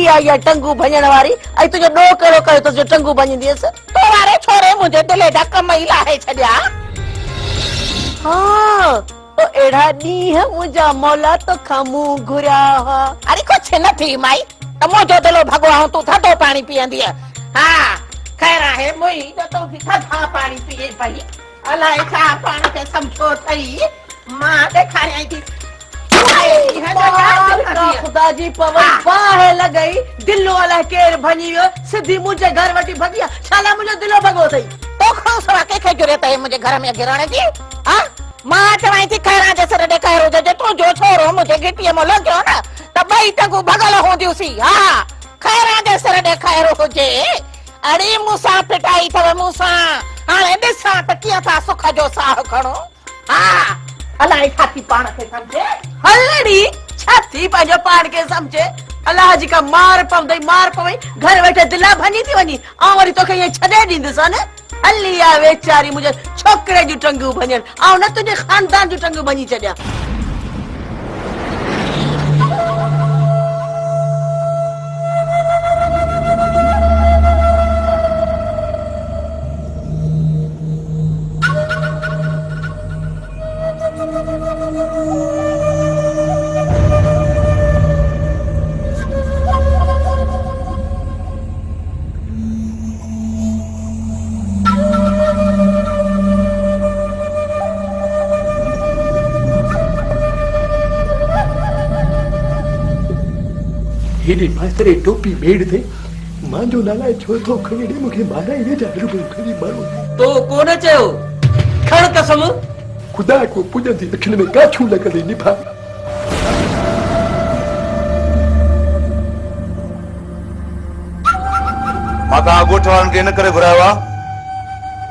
ही आई है टंगू भञण वारी आई तुझे डो कहिड़ो कयो तुझे टंगू भञंदीअसि तो वारे छोरे मुझे दिले जा कम ई लाहे छॾिया। हाँ तो एड़ा ॾींहं मुंहिंजा मौला तोखां मुंहुं घुरिया हुआ। अरे कुछ न थी माई त मुंहिंजो दिलो भॻवान तूं थधो पाणी पीअंदी। हा ख़ैर आहे मुई त तूं थधा पाणी पीए पई अलाए छा पाण खे सम्झो अथई मां ॾेखारियां थी। खुदा जी पवन बाहि लॻई दिलो अलाए केर भञी वियो सिधी मुंहिंजे घर वठी भॻी छाला मुंहिंजो दिलो भॻो अथई। तोखां सवाइ कंहिंखे ज़रूरत आहे मुंहिंजे घर में गिरण जी? हा मां चवां थी खैरा जे सर ॾे कहरो जे तुंहिंजो छोरो मुंहिंजे गिटीअ में लॻियो न त ॿई टंगू भॻल हूंदियूंसीं। हा खैरा जे सर ॾे खैरो हुजे। अड़े मूंसां पिटाई अथव मूंसां हाणे ॾिसां त कीअं था सुख जो साह खणो। हा अलाए छा थी पाण खे सम्झे हलड़ी छा थी पंहिंजो पाण खे सम्झे अलाह जी का मार पवई घर वेठे दिला भञी थी वञी ऐं वरी तोखे ईअं छॾे ॾींदुसि न। हली आ वेचारी मुंहिंजे छोकिरे जूं टंगू भञनि ऐं न तुंहिंजे खानदान जूं टंगू भञी छॾियां। हेॾे मास्तरे टोपी मेड़ थे मांजो नाला छो थो खणी ॾे मूंखे 12,000 रुपया खणी मारो तो कोन चयो खण कसम खुदा को पुॼंदी अखियुनि में काछूं लॻल निभा। मां तव्हां ॻोठ वारनि खे इन करे घुरायो आहे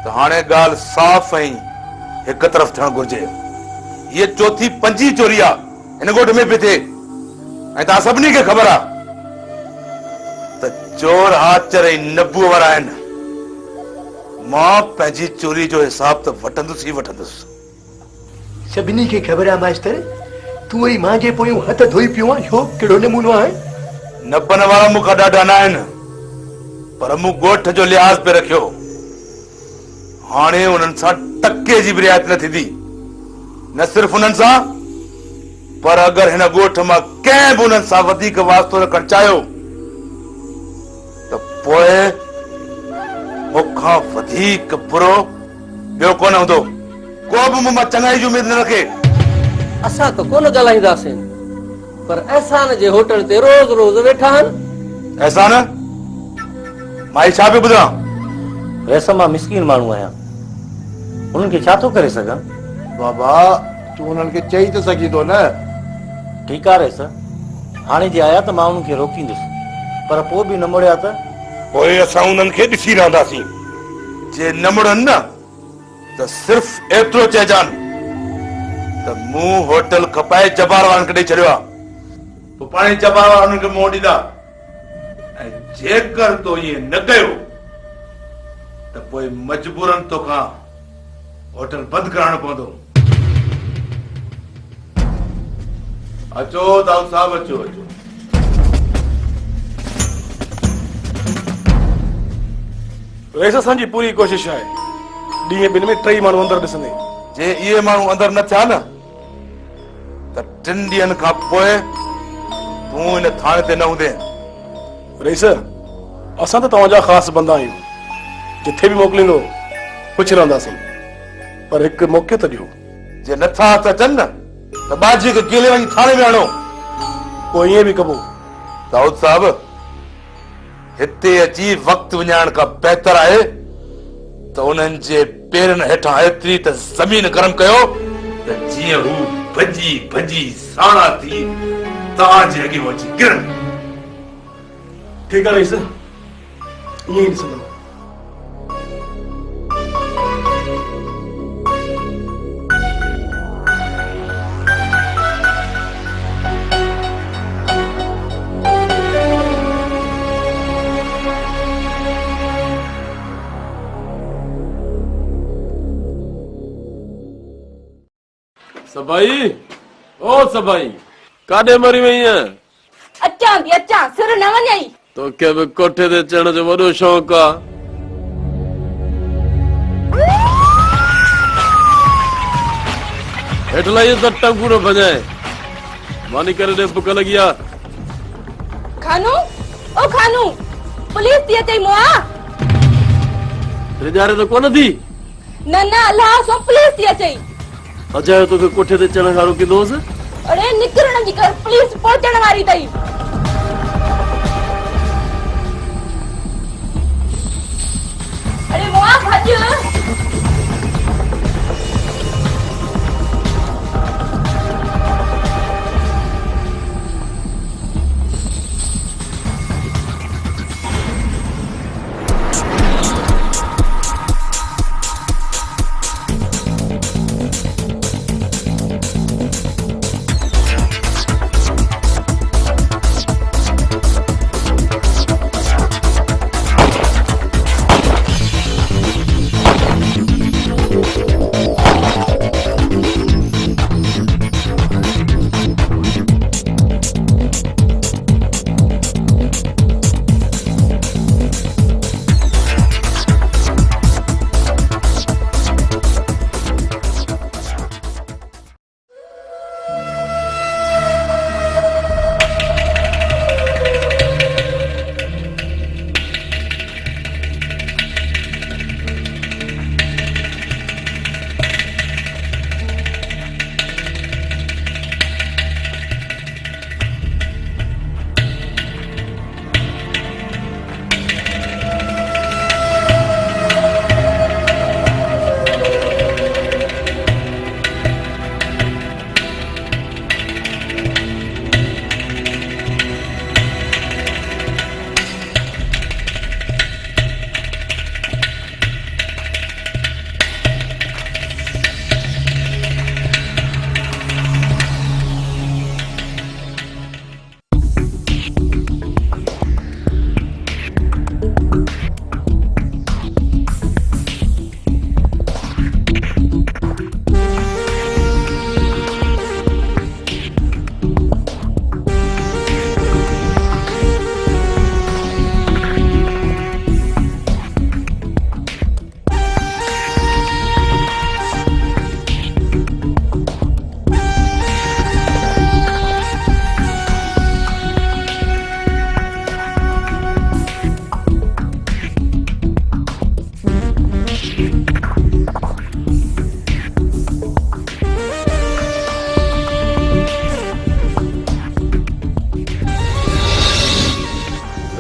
त हाणे ॻाल्हि साफ़ ऐं हिक तरफ़ थियणु घुरिजे। हीअ चौथी पंजी चोरी आहे हिन ॻोठ में पई थिए ऐं तव्हां सभिनी खे ख़बर आहे त चोर आचर ऐं नबूअ वारा आहिनि। मां पंहिंजी चोरी जो हिसाब त वठंदुसि ई वठंदुसि। सभिनी खे ख़बर आहे मास्तर तूं वरी मां जे पोयूं हथ धोई पियो आहे छो कहिड़ो नमूनो आहे? नबन वारा मूंखां ॾाढा न आहिनि पर मूं ॻोठ जो लिहाज़ पे रखियो। हाणे उन्हनि सां टके जी बि रिआयत न थींदी। न सिर्फ़ उन्हनि सां पर अगरि हिन ॻोठ मां कंहिं बि उन्हनि सां वधीक वास्तो रखणु चाहियो त पोइ मूंखां वधीक बुरो ॿियो कोन हूंदो। को बि मूं मां चङाई जी उमेद न रखे। असां त कोन ॻाल्हाईंदासीं पर अहसान जे होटल ते रोज़ रोज़ वेठा आहिनि। अहसान मां छा पियो ॿुधां? वैसे मां मिसकीन माण्हू आहियां उन्हनि खे छा थो करे सघां? बाबा तूं उन्हनि खे चई त सघीं थो न। ठीकु आहे रेस हाणे जे आया त मां उन्हनि खे रोकींदुसि पर पोइ बि न मुड़िया त पोइ असां उन्हनि खे ॾिसी रहंदासीं। जे न मुड़नि न त सिर्फ़ एतिरो चइजानि त मूं होटल खपाए जबार वारनि खे ॾेई छॾियो आहे। पोइ पाण जबार वारा उन्हनि खे मोह ॾींदा ऐं जेकर तो ईअं न कयो त पोइ मजबूरन तोखां होटल बंदि कराइणो पवंदो। अचो दाऊद साहब अचो अचो। वैसे असांजी पूरी कोशिश आहे ॾींहं ॿिनि में 3 माण्हू अंदरि ॾिसंदे। जे इहे माण्हू अंदरि न थिया न त 3 ॾींहंनि खां पोइ तूं हिन थाणे ते न हूंदे। रईस असां त तव्हांजा ख़ासि बंदा आहियूं जिथे बि मोकिलींदो पुछी रहंदासीं पर हिकु मौक़े त ॾियो। जे नथा हथ अचनि न त बाजीअ खे गेले वञी थाणे में आणो। पोइ ईअं बि कबो। दाऊद साहब हिते अची वक़्तु विञाइण खां बहितर आहे त उन्हनि जे पेरनि हेठां एतिरी त ज़मीन गरम कयो त जीअं हू भॼी भॼी साणा थी तव्हांजे अॻे अची किरनि। ठीकु आहे रईस ईअं ई ॾिसंदो। सभाई ओ सभाई काॾे मरी वई है? अचां थी अचां सिर न वञई तोखे बि कोठे ते चढ़ण जो वॾो शौक़ु आहे। हेठि लही त टंगू न भॼाए मानी करे ॾे बुख लॻी आहे। खानू ओ खानू पुलिस थी अचई मुआ रिजारे त कोन थी न न अल्लाह सो पुलिस थी अचई अजायो तोखे कोठे ते चढ़ण खां रोकींदोसि। अरे निकिरण जी कर पुलिस पहुचण वारी अथई। अरे मुआ भज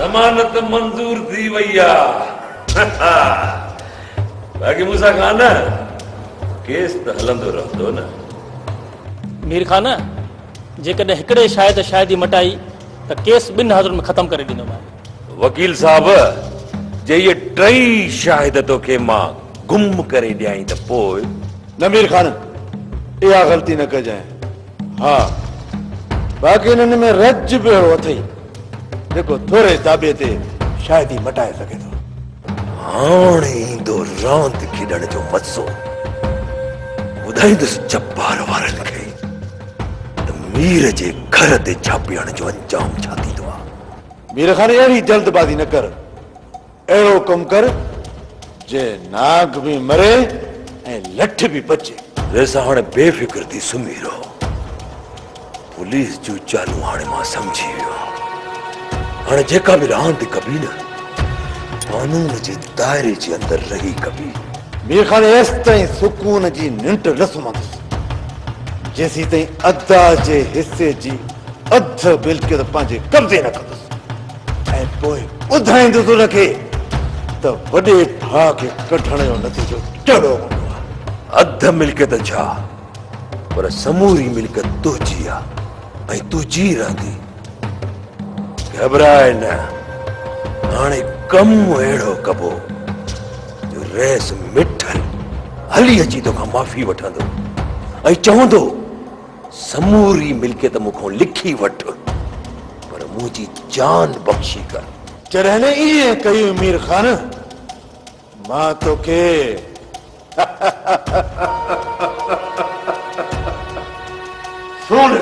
जमानत मंजूर थी वई आहे। बाक़ी मूंसां खान केस त हलंदो रहंदो न। मीर खान जेकॾहिं हिकिड़े शायदि मटाई त केस 2 हज़ार में ख़त्म करे ॾींदोमांइ। वकील साहब जे ये टई शाहिद तोखे मां गुम करे ॾियाई त पोइ न मीर खान इहा ग़लती न कजांइ। हा बाक़ी हिननि में रज बि अहिड़ो अथई जेको थोरे दाबे ते शायदि ई मटाए सघे थो। हाणे ईंदो रांदि खेॾण जो मज़ो। ॿुधाईंदुसि जब्बार वारनि खे त मीर जे घर ते छापीअण जो अंजाम छा थींदो आहे। मीर खान अहिड़ी जल्दबाज़ी न कर। अहिड़ो कमु कर जे नाग बि मरे ऐं लठ बि बचे। वैसा हाणे बेफ़िक्र थी सुम्ही रहो। पुलिस जूं चालू हाणे मां सम्झी वियो। हाणे जेका बि रांदि कबी न कानून जे दायरे जे अंदरि रही कबी। मीर खान एसि ताईं सुकून जी निंड न सुम्हंदुसि जेसीं ताईं अदा जे हिसे जी अध मिल्कियत पंहिंजे कब्ज़े न कंदुसि ऐं पोइ ॿुधाईंदुसि हुनखे त वॾे भाउ खे कढण जो नतीजो कहिड़ो हूंदो आहे। अध मिल्कियत छा पर समूरी मिल्कियत तुंहिंजी आहे ऐं तुंहिंजी रहंदी। घबराए न। हाणे कमु अहिड़ो कबो जो रेस मिठल हली अची तोखां माफ़ी वठंदो ऐं चवंदो समूरी मिल्कियत मूंखां लिखी वठ पर मुंहिंजी जान बख़्शी कर। जॾहिं ईअं कयूं मीर खान मां तोखे सुन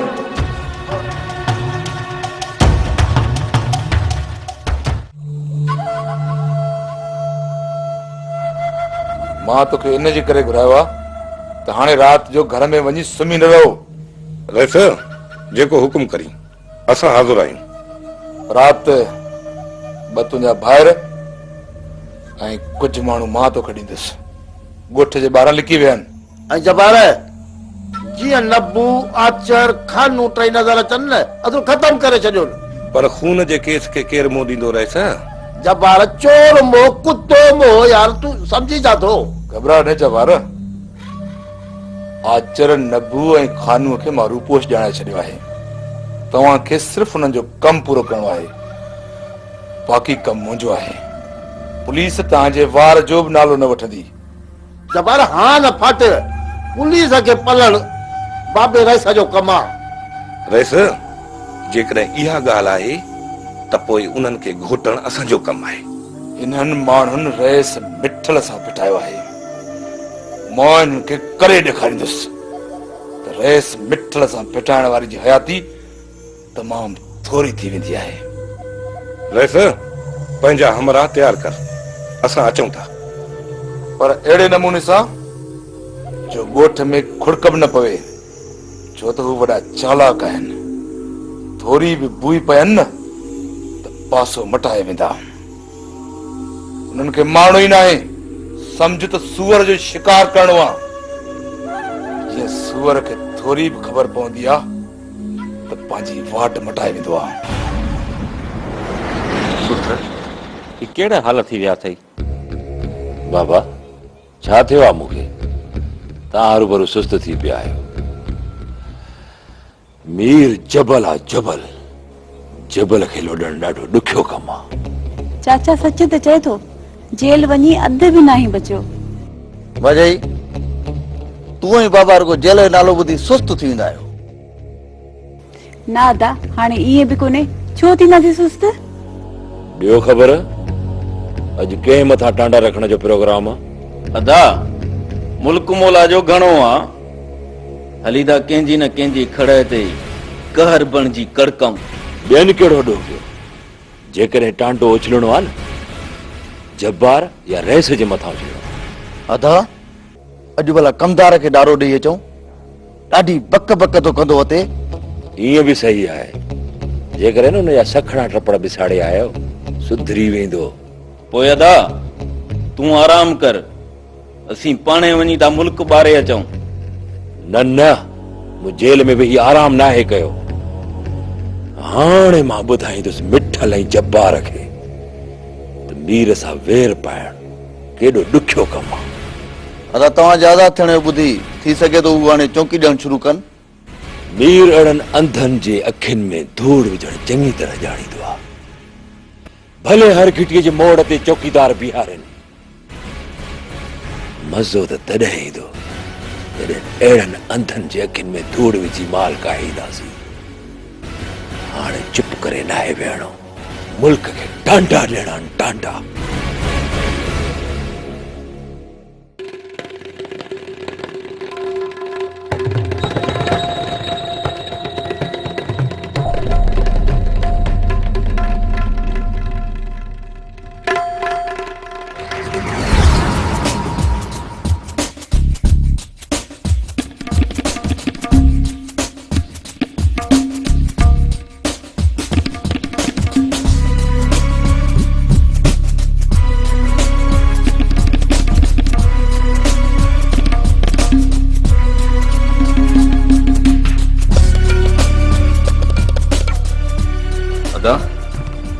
मां तोखे इन जे करे घुरायो आहे त हाणे राति जो घर में वञी सुम्ही न रहो। रईस जेको हुकुम करी असां हाज़िर आहियूं। राति ॿ तुंहिंजा भाइर ऐं कुझु माण्हू मां तोखे ॾींदुसि। ॻोठ जे ॿाहिरां लिकी विया आहिनि। ऐं जबार जीअं नब्बू आचर खानू टई नज़र अचनि न अदो ख़तम करे छॾियो न। पर खून जे केस खे केरु मोह ॾींदो रईस? जबार चोर मोह कुतो मोह यार तूं सम्झी जा थो। घबरा न जवार। आचर नब्बू ऐं खानूअ खे मां रूपोश ॼाणाए छॾियो आहे। तव्हांखे सिर्फ़ उन्हनि जो कमु पूरो करणो आहे, बाक़ी कमु मुंहिंजो आहे। पुलिस तव्हांजे वार जो बि नालो न वठंदी। जबार हाँ न फट पुलिस खे पलण बाबे रईस जो कमु आहे। रईस जेकॾहिं इहा ॻाल्हि आहे त पोइ उन्हनि खे घोटण असांजो कमु आहे। इन्हनि माण्हुनि रईस मिठल सां पिटायो आहे। मां इन्हनि खे करे ॾेखारींदुसि त रईस मिठल सां पिटाइण वारी जी हयाती तमामु थोरी थी वेंदी आहे। रईस पंहिंजा हमरा तयार कर, असां अचूं था। पर अहिड़े नमूने सां जो ॻोठ में खुड़क बि न पवे, छो त हू वॾा चालाक आहिनि। थोरी बि बुई पयनि न त पासो मटाए वेंदा। उन्हनि खे मारणो ई न आहे, सम्झ त सूअर जो शिकार करणो आहे। जीअं सूअर खे थोरी बि ख़बर पवंदी आहे त पंहिंजी वाट मटाए वेंदो आहे। कहिड़ा हाल थी विया अथई? बाबा छा थियो आहे? मूंखे तव्हां हरूभरू सुस्त थी पिया आहियो। मीर जबल आहे जबल, जबल खे लोॾणु ॾाढो ॾुखियो कमु आहे। चाचा सच त चए थो, जेल वञी अधु बि नाही बचियो। भॼई तूं ई बाबा रुगो जेल जो नालो ॿुधी सुस्त थी वेंदा आहियो। ना दा हाणे ईअं बि कोन्हे, छो थींदासीं सुस्त? ॿियो ख़बर अॼु कंहिं मथां टांडा रखण जो प्रोग्राम आहे? अदा मुल्क मोला जो घणो आहे, हली था कंहिंजी न कंहिंजी खड़े ते कहर बणजी कड़कम। ॿियनि कहिड़ो ॾोकियो? जेकॾहिं टांडो उछलणो आहे न, जब्बार या रईस जे मथां उछलणो। अदा अॼु भला कमदार खे ॾारो ॾेई अचूं, ॾाढी बक बक थो कंदो अते। ईअं बि सही आहे, जेकॾहिं न हुनजा सखड़ा टपड़ बिसाड़े आयो सुधरी वेंदो। पोइ अदा तूं आराम कर, असीं पाणे वञी था मुल्क ॿारे अचूं। न न, मूं जेल में वेही आराम नाहे कयो। हाणे मां ॿुधाईंदुसि मिठल ऐं जब्बार खे त मीर सां वेर पाइण केॾो ॾुखियो कमु आहे। अदा तव्हां आज़ाद थियण जो ॿुधी थी सघे थो हू हाणे चौकी ॾियणु शुरू कनि। मीर अहिड़नि अंधनि जे अखियुनि में धूड़ विझणु चङी तरह ॼाणींदो आहे। भले हर घिटीअ जे मोड़ ते चौकीदार बीहारनि, मज़ो त तॾहिं ईंदो जॾहिं अहिड़नि अंधनि जे अखियुनि में धूड़ विझी माल काहींदासीं। हाणे चुप करे नाहे वेहणो, मुल्क खे टांडा ॾियणा आहिनि, टांडा।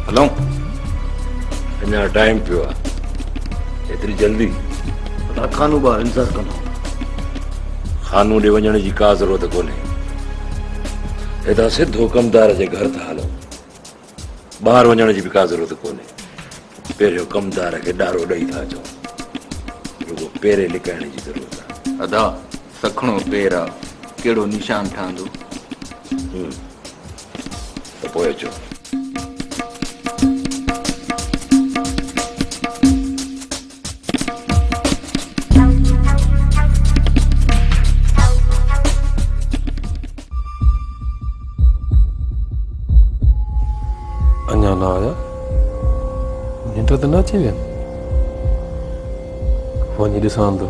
हलो अञा टाइम पियो आहे, एतिरी जल्दी? खानू ॿार इंतज़ार कंदो। खानू ॾे वञण जी का ज़रूरत कोन्हे। हितां सिधो कमदार जे घर था हलो, ॿाहिरि वञण जी बि का ज़रूरत कोन्हे। पहिरियों कमदार खे ॾारो ॾेई था अचो, रुगो पेरे लिकाइण जी ज़रूरत आहे। अदा सखणो पेर आहे, कहिड़ो निशान ठहंदो? त पोइ अचो। अञा न आया, निंड त न अची विया? वञी ॾिसां थो।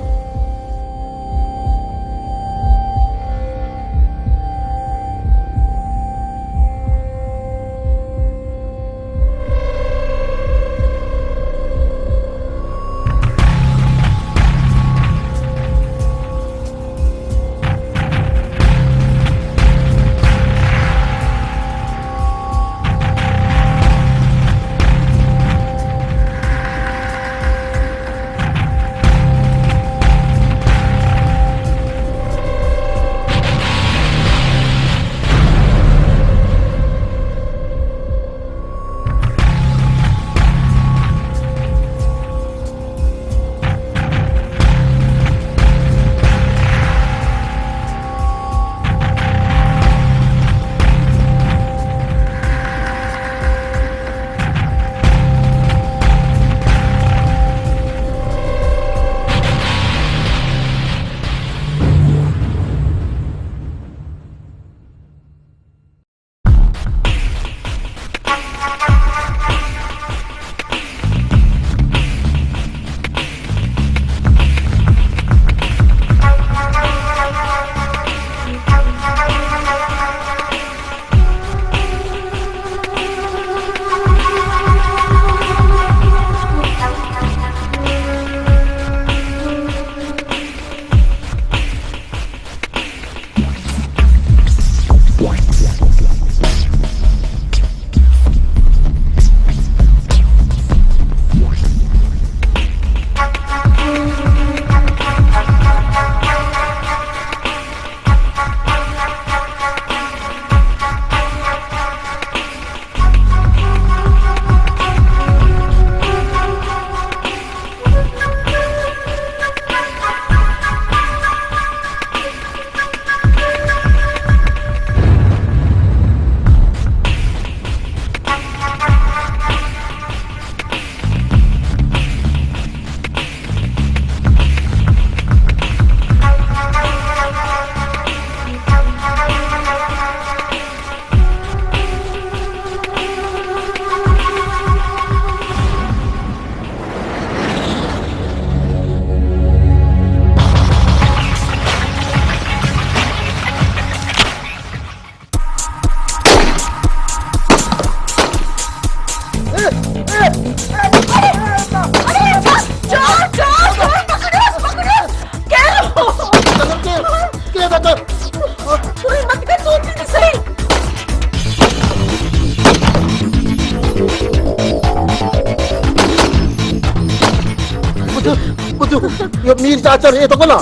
मीर चाचा ये तो बोला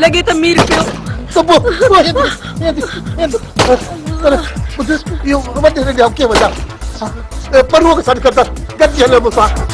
लगे तो मीर पियो तो ये वडे ने के वजह पर वो सड करता गज हले मुसा